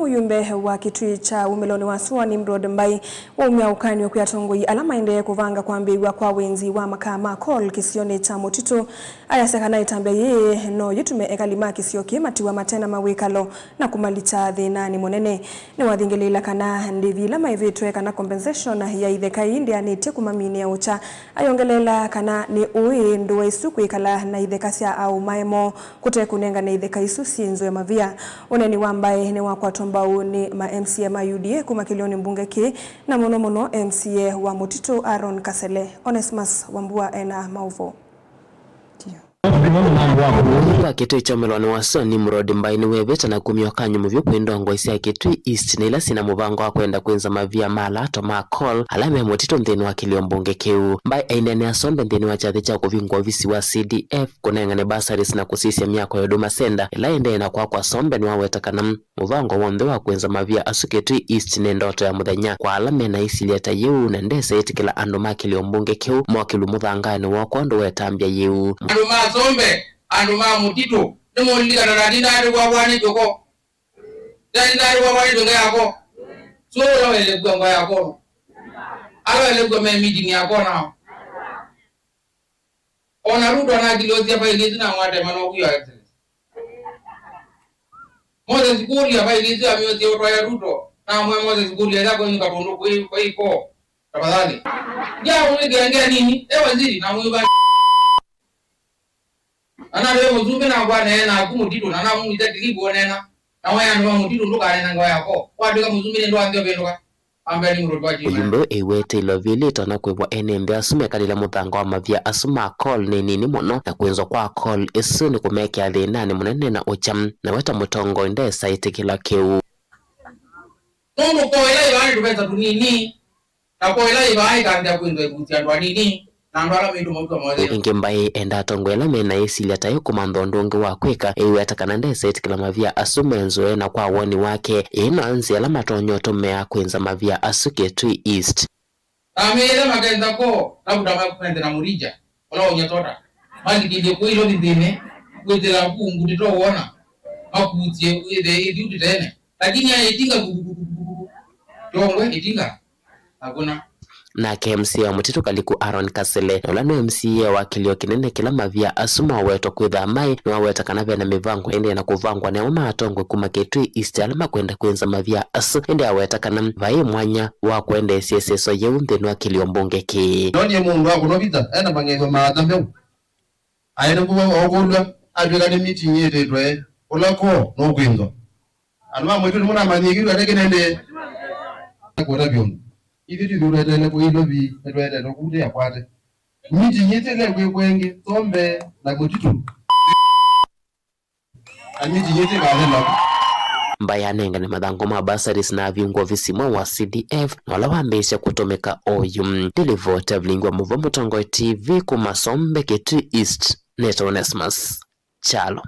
Muyumbe wa Kitui cha Umeloni wa Suwa Nimrod Mbai waumia ukani okuyatongoi alama ende kuvanga kwambigwa kwa wenzi wa makama call kisione cha Mutito ayasekana itambia ye no yutume ekalima kisioki matiwa matena mawikalo na kumalita thinani monene ni wathingelila kana ndivila maivitwe kana compensation ya ithekai ndiani tekumamini ya ucha ayongelela kana ni ui nduwa isuku ikala na ithekasia au maemo kutekunenga na itheka isu sinzo ya mavia oneni wambaye ni wakwa tombau ni ma MCA ma UDA kumakilioni mbunge ki na mono MCA wa Mutito Aaron Kasele. Onesmus Wambua ena mauvo. Kwa Kitui cha Umeloni wa Suwa Nimrod Mbai ni webeta na kumioka nyumuvyo kuendo ngoisi ya Kitui East na ila sina mubango wa kuenda kuenza mavia mala toma call alame ya Mutito mtheni wa kilio mbunge kiu. Mbai ainene asombe mtheni wa chathi cha kuvingwa visi wa CDF kunengane basaris na kusisi ya miyako ya Huduma Center ila ende na kwa sombe ni wawetakana mubango wa mdhe wa kuenza mavia asu Kitui East ni ndoto ya mudhenya kwa alame na isi lieta yeu na ndese iti kila anduma kilio mbunge kiu mwakilu mudhangani wakondo wetambia yeu. Sombe anduma Mutito nimo liga na ndari kwa wani joko ndari kwa wani joko yako so wale kwa yako ala kwa meeting yako na ona rudo na kilozi hapa ile na ngade mano kuya excellence Moses Guli hapa ile amyote ya rudo na Moses Guli yako ni kabondo kwa iko tafadhali ya unigengea nini waziri na mwiba ana leo mzumbe na kwa nena ku Mutito na na muita dilibo nena na waya ndo Mutito ndo kanena ngo yako kwa ndo mzumbe ndo andio bendoka ambaye ni mrodi waji Uyumbe ewete ilovilito na kwebwa enembe asume kalila muthango wa mavia asuma call ni nini mono na kuenzo kwa call isu ni kumeke athinani munene na ucham na weta mutongo ndesa itikila kiu Tondo kwa ila ibani tupeza tunini na kwa ila ibani kandia kuenzo ikutia ndo nini na ndwala mitu mwamuka mwazio ingi Mbai enda tongwela mena isi liata yu kumandondongi wa kweka iwe atakana ndesa itikila mavia asume nzoe na kwa woni wake ina anzi ala matonyoto mea kuenza mavia asu Kitui East Amele magenza ko labuda makuende na murija wala onyatota mali kide ko ilo dine kwetela kungu dito wona makutie kwede idiuti tene lakini ya itinga tongwe itinga hakuna na KMC wa Mutito kaliku Aaron Kasele na ulano MCA wa kilio kinene kila mavia asuma weto kwitha mai na waweta kanavya na mivango ende na kuvangwa na uma atongwe kuma Kitui East alama kwenda kuenza mavia asu ende aweta kana vai mwanya wa kwenda SSSO yeuntheni wa kilio mbunge ki noni mungu wako nobita ena bangezo maatambe aina kuwa okulwa adwekane meeting yete twe ulako no kwinzo alama mwetu muna manyigiru atekenende kwa byondo Ivitu durete kwa ilo bi edwete no kude yakwate miji nyete le kwenge sombe na Mutito amiji nyete galela Mbai anengane mathango ma basaris na viungo visimo wa CDF na wala wambesha kutomeka oyum delivote vlingwa muvo Mutongo TV kumasombe Kitui East Neto Onesmus Chalo.